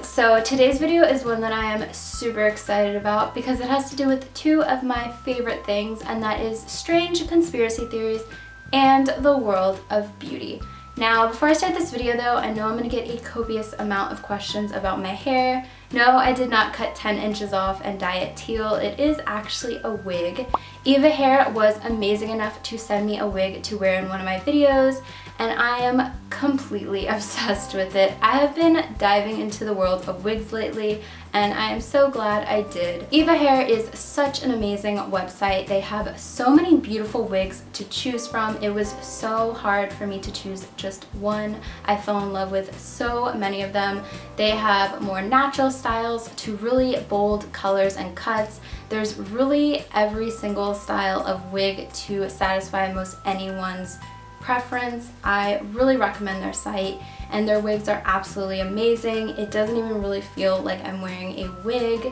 so today's video is one that I am super excited about because it has to do with two of my favorite things, and that is strange conspiracy theories and the world of beauty. Now, before I start this video though, I know I'm going to get a copious amount of questions about my hair. No, I did not cut 10 inches off and dye it teal. It is actually a wig. Eva Hair was amazing enough to send me a wig to wear in one of my videos, and I am completely obsessed with it. I have been diving into the world of wigs lately, and I am so glad I did. Eva Hair is such an amazing website. They have so many beautiful wigs to choose from. It was so hard for me to choose just one. I fell in love with so many of them. They have more natural styles to really bold colors and cuts. There's really every single style of wig to satisfy most anyone's preference. I really recommend their site, and their wigs are absolutely amazing. It doesn't even really feel like I'm wearing a wig.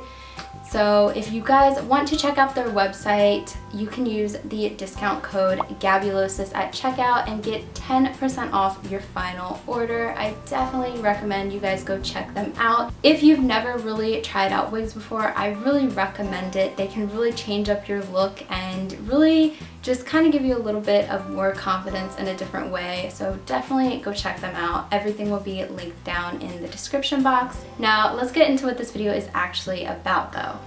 So if you guys want to check out their website, you can use the discount code gabulosis at checkout and get 10% off your final order. I definitely recommend you guys go check them out. If you've never really tried out wigs before, I really recommend it. They can really change up your look and really just kind of give you a little bit of more confidence in a different way. So definitely go check them out. Everything will be linked down in the description box. Now let's get into what this video is actually about though.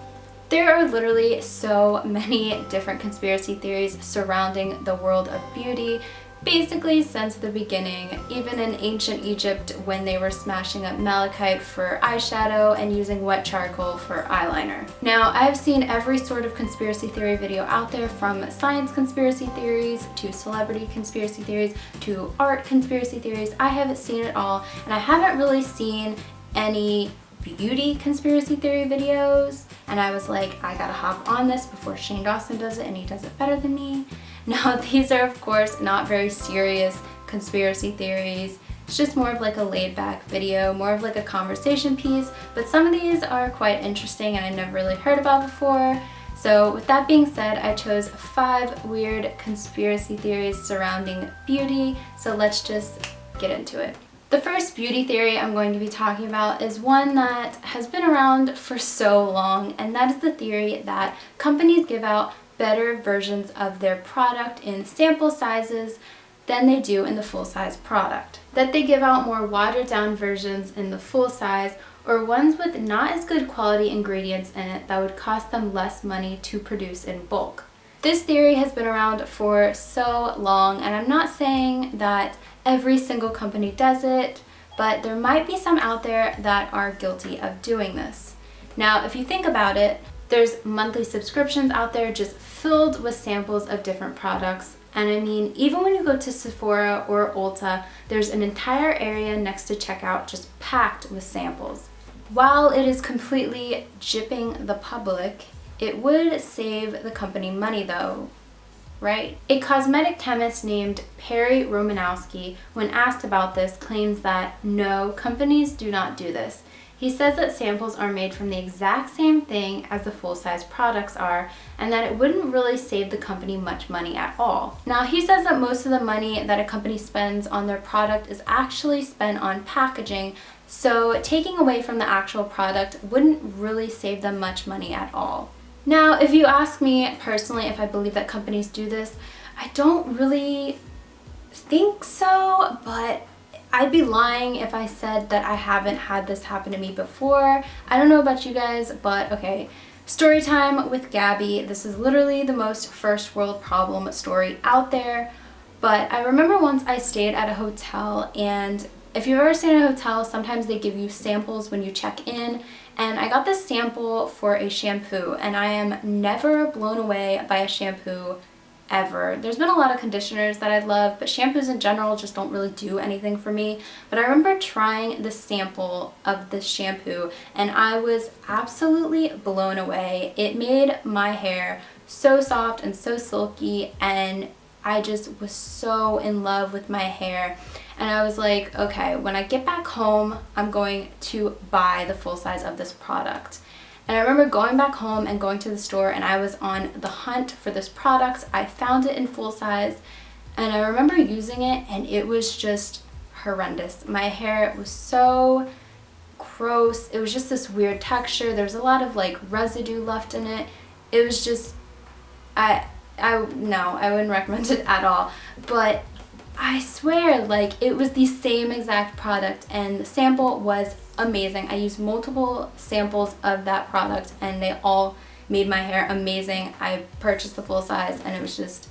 There are literally so many different conspiracy theories surrounding the world of beauty, basically since the beginning. Even in ancient Egypt, when they were smashing up malachite for eyeshadow and using wet charcoal for eyeliner. Now, I've seen every sort of conspiracy theory video out there, from science conspiracy theories to celebrity conspiracy theories to art conspiracy theories. I haven't seen it all, and I haven't really seen any beauty conspiracy theory videos, and I was like, I gotta hop on this before Shane Dawson does it, and he does it better than me. Now, these are of course not very serious conspiracy theories. It's just more of like a laid back video, more of like a conversation piece, but some of these are quite interesting and I never really heard about before. So with that being said, I chose 5 weird conspiracy theories surrounding beauty, so let's just get into it. The first beauty theory I'm going to be talking about is one that has been around for so long, and that is the theory that companies give out better versions of their product in sample sizes than they do in the full-size product. That they give out more watered-down versions in the full size, or ones with not as good quality ingredients in it that would cost them less money to produce in bulk. This theory has been around for so long, and I'm not saying that every single company does it, but there might be some out there that are guilty of doing this. Now, if you think about it, there's monthly subscriptions out there just filled with samples of different products. And I mean, even when you go to Sephora or Ulta, there's an entire area next to checkout just packed with samples. While it is completely gypping the public, it would save the company money though, right? A cosmetic chemist named Perry Romanowski, when asked about this, claims that no, companies do not do this. He says that samples are made from the exact same thing as the full-size products are, and that it wouldn't really save the company much money at all. Now, he says that most of the money that a company spends on their product is actually spent on packaging, so taking away from the actual product wouldn't really save them much money at all. Now, if you ask me personally if I believe that companies do this, I don't really think so, but I'd be lying if I said that I haven't had this happen to me before. I don't know about you guys, but okay. Story time with Gabby. This is literally the most first world problem story out there. But I remember once I stayed at a hotel, and if you've ever stayed at a hotel, sometimes they give you samples when you check in. And I got this sample for a shampoo, and I am never blown away by a shampoo ever. There's been a lot of conditioners that I love, but shampoos in general just don't really do anything for me. But I remember trying the sample of this shampoo, and I was absolutely blown away. It made my hair so soft and so silky, and I just was so in love with my hair. And I was like, okay, when I get back home, I'm going to buy the full size of this product. And I remember going back home and going to the store, and I was on the hunt for this product. I found it in full size, and I remember using it, and it was just horrendous. My hair was so gross. It was just this weird texture. There's a lot of like residue left in it. It was just, no, I wouldn't recommend it at all. But I swear, like, it was the same exact product and the sample was amazing. I used multiple samples of that product and they all made my hair amazing. I purchased the full size and it was just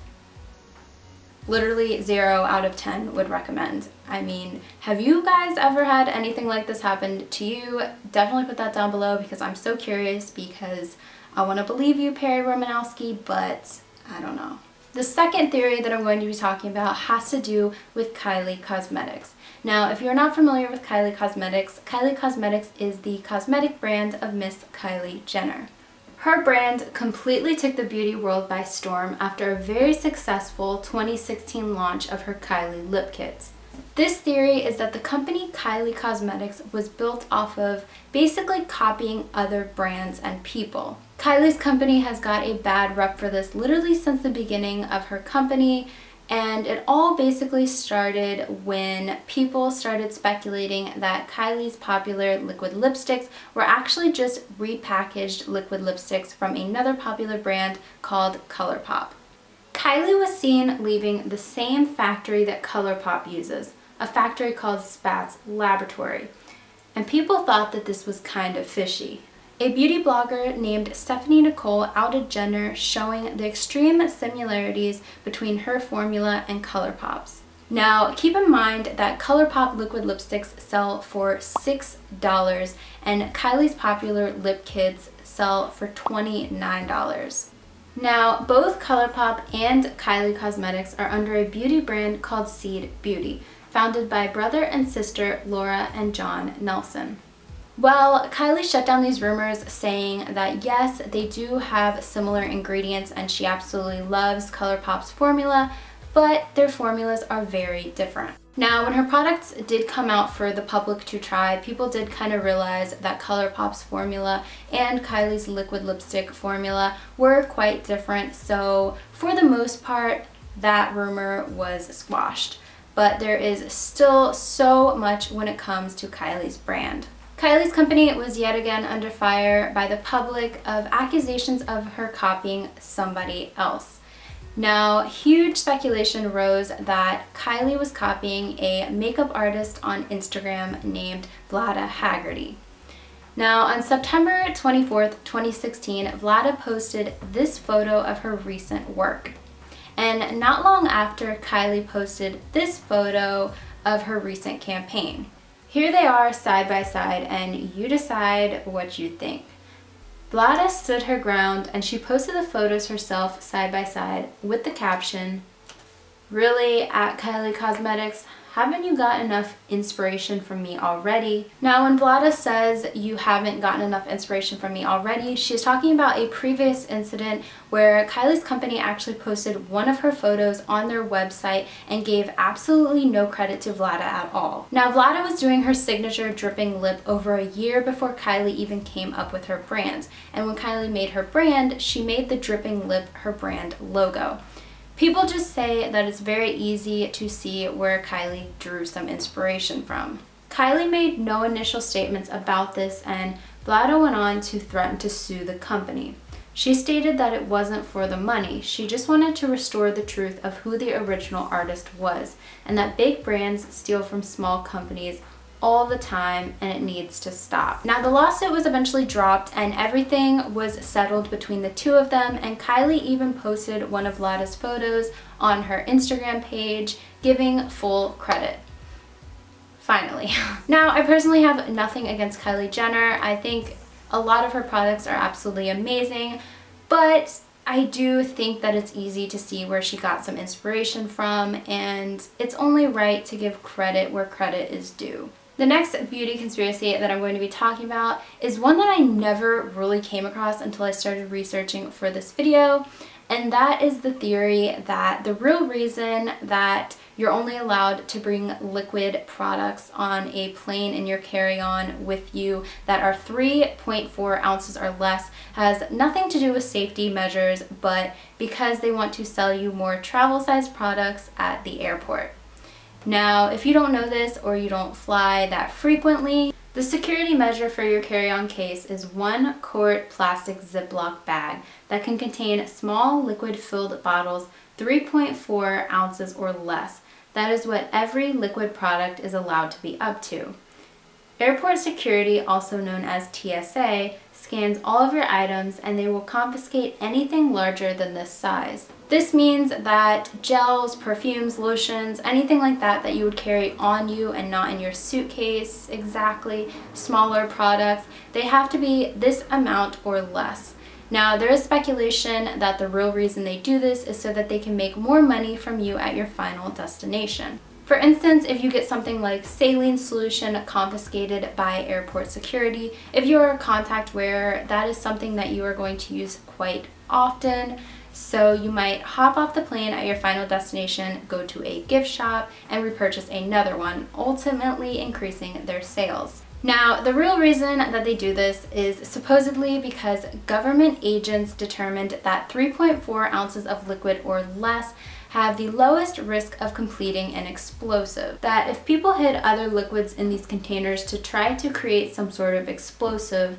literally 0 out of 10 would recommend. I mean, have you guys ever had anything like this happen to you? Definitely put that down below because I'm so curious, because I want to believe you, Perry Romanowski, but I don't know. The second theory that I'm going to be talking about has to do with Kylie Cosmetics. Now, if you're not familiar with Kylie Cosmetics is the cosmetic brand of Miss Kylie Jenner. Her brand completely took the beauty world by storm after a very successful 2016 launch of her Kylie lip kits. This theory is that the company Kylie Cosmetics was built off of basically copying other brands and people. Kylie's company has got a bad rep for this literally since the beginning of her company, and it all basically started when people started speculating that Kylie's popular liquid lipsticks were actually just repackaged liquid lipsticks from another popular brand called ColourPop. Kylie was seen leaving the same factory that ColourPop uses, a factory called Spatz Laboratory, and people thought that this was kind of fishy. A beauty blogger named Nicole outed Jenner, showing the extreme similarities between her formula and ColourPop's. Now, keep in mind that ColourPop liquid lipsticks sell for $6 and Kylie's popular lip kits sell for $29. Now, both ColourPop and Kylie Cosmetics are under a beauty brand called Seed Beauty, founded by brother and sister Laura and John Nelson. Well, Kylie shut down these rumors, saying that yes, they do have similar ingredients and she absolutely loves ColourPop's formula, but their formulas are very different. Now, when her products did come out for the public to try, people did kind of realize that ColourPop's formula and Kylie's liquid lipstick formula were quite different, so for the most part, that rumor was squashed. But there is still so much when it comes to Kylie's brand. Kylie's company was yet again under fire by the public of accusations of her copying somebody else. Now, huge speculation arose that Kylie was copying a makeup artist on Instagram named Vlada Haggerty. Now, on September 24th, 2016, Vlada posted this photo of her recent work. And not long after, Kylie posted this photo of her recent campaign. Here they are side by side, and you decide what you think. Vlada stood her ground and she posted the photos herself side by side with the caption, "Really, at Kylie Cosmetics, haven't you got enough inspiration from me already?" Now, when Vlada says you haven't gotten enough inspiration from me already, she's talking about a previous incident where Kylie's company actually posted one of her photos on their website and gave absolutely no credit to Vlada at all. Now, Vlada was doing her signature dripping lip over a year before Kylie even came up with her brand. And when Kylie made her brand, she made the dripping lip her brand logo. People just say that it's very easy to see where Kylie drew some inspiration from. Kylie made no initial statements about this, and Vlada went on to threaten to sue the company. She stated that it wasn't for the money, she just wanted to restore the truth of who the original artist was, and that big brands steal from small companies all the time and it needs to stop. Now, the lawsuit was eventually dropped and everything was settled between the two of them, and Kylie even posted one of Vlada's photos on her Instagram page, giving full credit. Finally. Now, I personally have nothing against Kylie Jenner. I think a lot of her products are absolutely amazing, but I do think that it's easy to see where she got some inspiration from, and it's only right to give credit where credit is due. The next beauty conspiracy that I'm going to be talking about is one that I never really came across until I started researching for this video, and that is the theory that the real reason that you're only allowed to bring liquid products on a plane in your carry-on with you that are 3.4 ounces or less has nothing to do with safety measures, but because they want to sell you more travel-sized products at the airport. Now, if you don't know this or you don't fly that frequently, The security measure for your carry-on case is 1 quart plastic Ziploc bag that can contain small liquid-filled bottles 3.4 ounces or less. That is what every liquid product is allowed to be up to. Airport security, also known as TSA, scans all of your items and they will confiscate anything larger than this size. This means that gels, perfumes, lotions, anything like that that you would carry on you and not in your suitcase exactly, smaller products, they have to be this amount or less. Now, there is speculation that the real reason they do this is so that they can make more money from you at your final destination. For instance, if you get something like saline solution confiscated by airport security, if you're a contact wearer, that is something that you are going to use quite often. So you might hop off the plane at your final destination, go to a gift shop, and repurchase another one, ultimately increasing their sales. Now, the real reason that they do this is supposedly because government agents determined that 3.4 ounces of liquid or less have the lowest risk of completing an explosive. That if people hid other liquids in these containers to try to create some sort of explosive,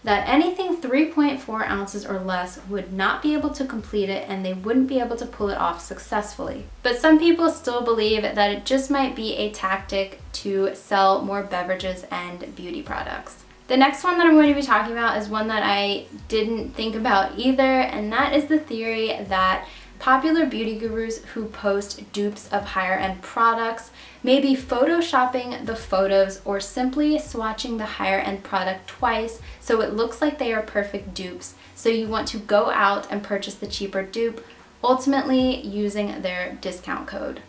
that anything 3.4 ounces or less would not be able to complete it and they wouldn't be able to pull it off successfully. But some people still believe that it just might be a tactic to sell more beverages and beauty products. The next one that I'm going to be talking about is one that I didn't think about either, and that is the theory that popular beauty gurus who post dupes of higher end products may be photoshopping the photos or simply swatching the higher end product twice so it looks like they are perfect dupes. So you want to go out and purchase the cheaper dupe, ultimately using their discount code.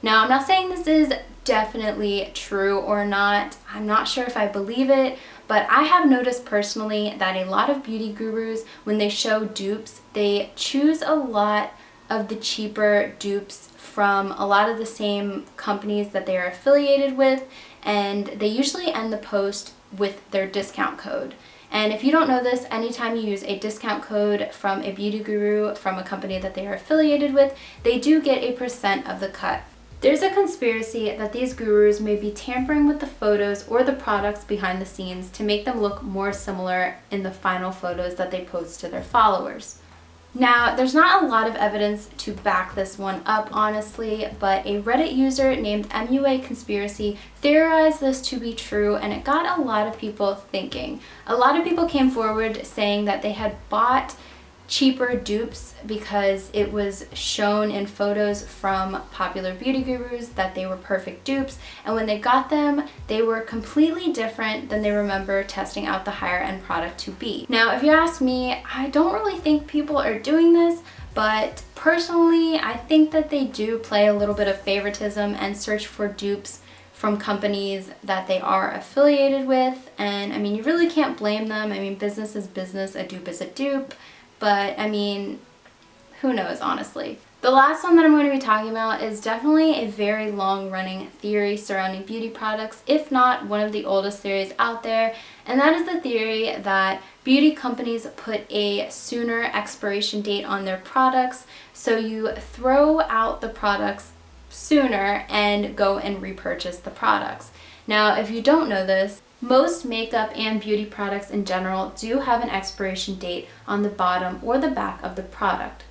Now, I'm not saying this is definitely true or not. I'm not sure if I believe it, but I have noticed personally that a lot of beauty gurus, when they show dupes, they choose a lot of the cheaper dupes from a lot of the same companies that they are affiliated with, and they usually end the post with their discount code. And if you don't know this, anytime you use a discount code from a beauty guru from a company that they are affiliated with, they do get a % of the cut. There's a conspiracy that these gurus may be tampering with the photos or the products behind the scenes to make them look more similar in the final photos that they post to their followers. Now, there's not a lot of evidence to back this one up, honestly, but a Reddit user named MUA Conspiracy theorized this to be true, and it got a lot of people thinking. A lot of people came forward saying that they had bought cheaper dupes because it was shown in photos from popular beauty gurus that they were perfect dupes, and when they got them, they were completely different than they remember testing out the higher end product to be. Now, if you ask me, I don't really think people are doing this, but personally, I think that they do play a little bit of favoritism and search for dupes from companies that they are affiliated with, and I mean, you really can't blame them. I mean, business is business, a dupe is a dupe. But I mean, who knows, honestly. The last one that I'm going to be talking about is definitely a very long-running theory surrounding beauty products, if not one of the oldest theories out there, and that is the theory that beauty companies put a sooner expiration date on their products, so you throw out the products sooner and go and repurchase the products. Now, if you don't know this, most makeup and beauty products in general do have an expiration date on the bottom or the back of the product.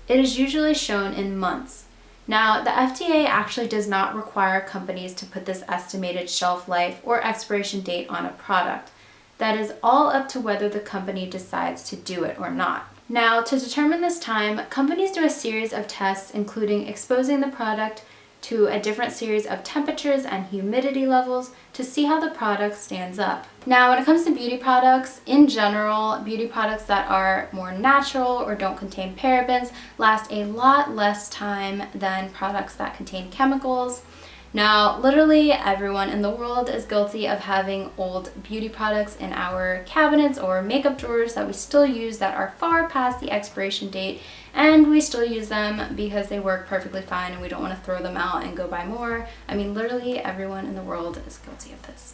It is usually shown in months. Now, the FDA actually does not require companies to put this estimated shelf life or expiration date on a product. That is all up to whether the company decides to do it or not. Now, to determine this time, companies do a series of tests, including exposing the product to a different series of temperatures and humidity levels to see how the product stands up. Now, when it comes to beauty products, in general, beauty products that are more natural or don't contain parabens last a lot less time than products that contain chemicals. Now, literally everyone in the world is guilty of having old beauty products in our cabinets or makeup drawers that we still use that are far past the expiration date, and we still use them because they work perfectly fine and we don't want to throw them out and go buy more. I mean, literally everyone in the world is guilty of this.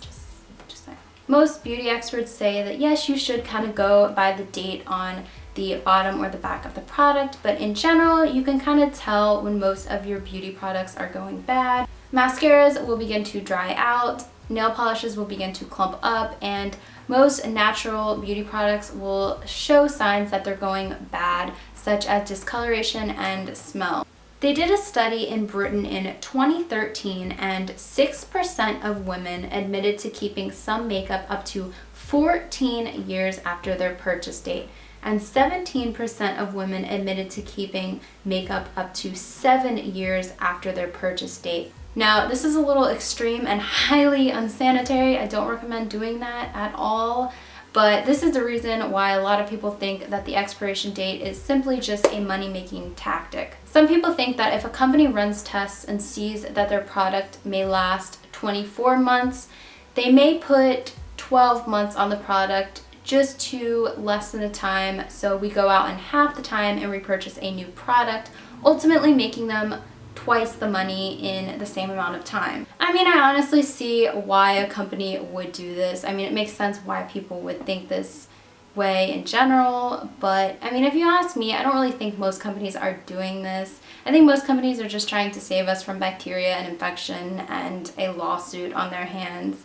Just saying. Most beauty experts say that yes, you should kind of go by the date on the bottom or the back of the product, but in general, you can kind of tell when most of your beauty products are going bad. Mascaras will begin to dry out, nail polishes will begin to clump up, and most natural beauty products will show signs that they're going bad, such as discoloration and smell. They did a study in Britain in 2013, and 6% of women admitted to keeping some makeup up to 14 years after their purchase date, and 17% of women admitted to keeping makeup up to 7 years after their purchase date. Now, this is a little extreme and highly unsanitary. I don't recommend doing that at all. But this is the reason why a lot of people think that the expiration date is simply just a money-making tactic. Some people think that if a company runs tests and sees that their product may last 24 months, they may put 12 months on the product just to lessen the time, so we go out in half the time and repurchase a new product, ultimately making them twice the money in the same amount of time. I mean, I honestly see why a company would do this. I mean, it makes sense why people would think this way in general, but I mean, if you ask me, I don't really think most companies are doing this. I think most companies are just trying to save us from bacteria and infection and a lawsuit on their hands.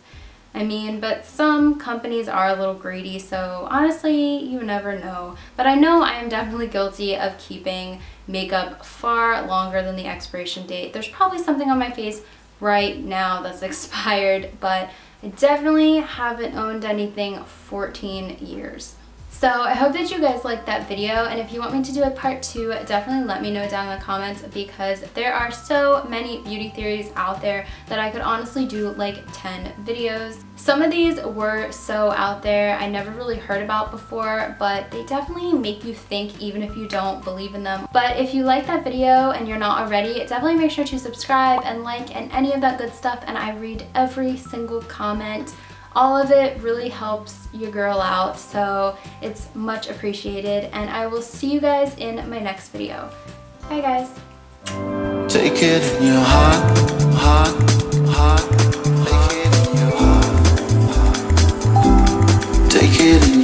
I mean, but some companies are a little greedy, so honestly, you never know. But I know I am definitely guilty of keeping makeup far longer than the expiration date. There's probably something on my face right now that's expired, but I definitely haven't owned anything 14 years. So I hope that you guys liked that video, and if you want me to do a part 2, definitely let me know down in the comments, because there are so many beauty theories out there that I could honestly do like 10 videos. Some of these were so out there I never really heard about before, but they definitely make you think even if you don't believe in them. But if you like that video and you're not already, definitely make sure to subscribe and like and any of that good stuff, and I read every single comment. All of it really helps your girl out, so it's much appreciated, and I will see you guys in my next video. Bye guys. Take it in your heart, heart, heart. Take it in your heart, heart. Take it in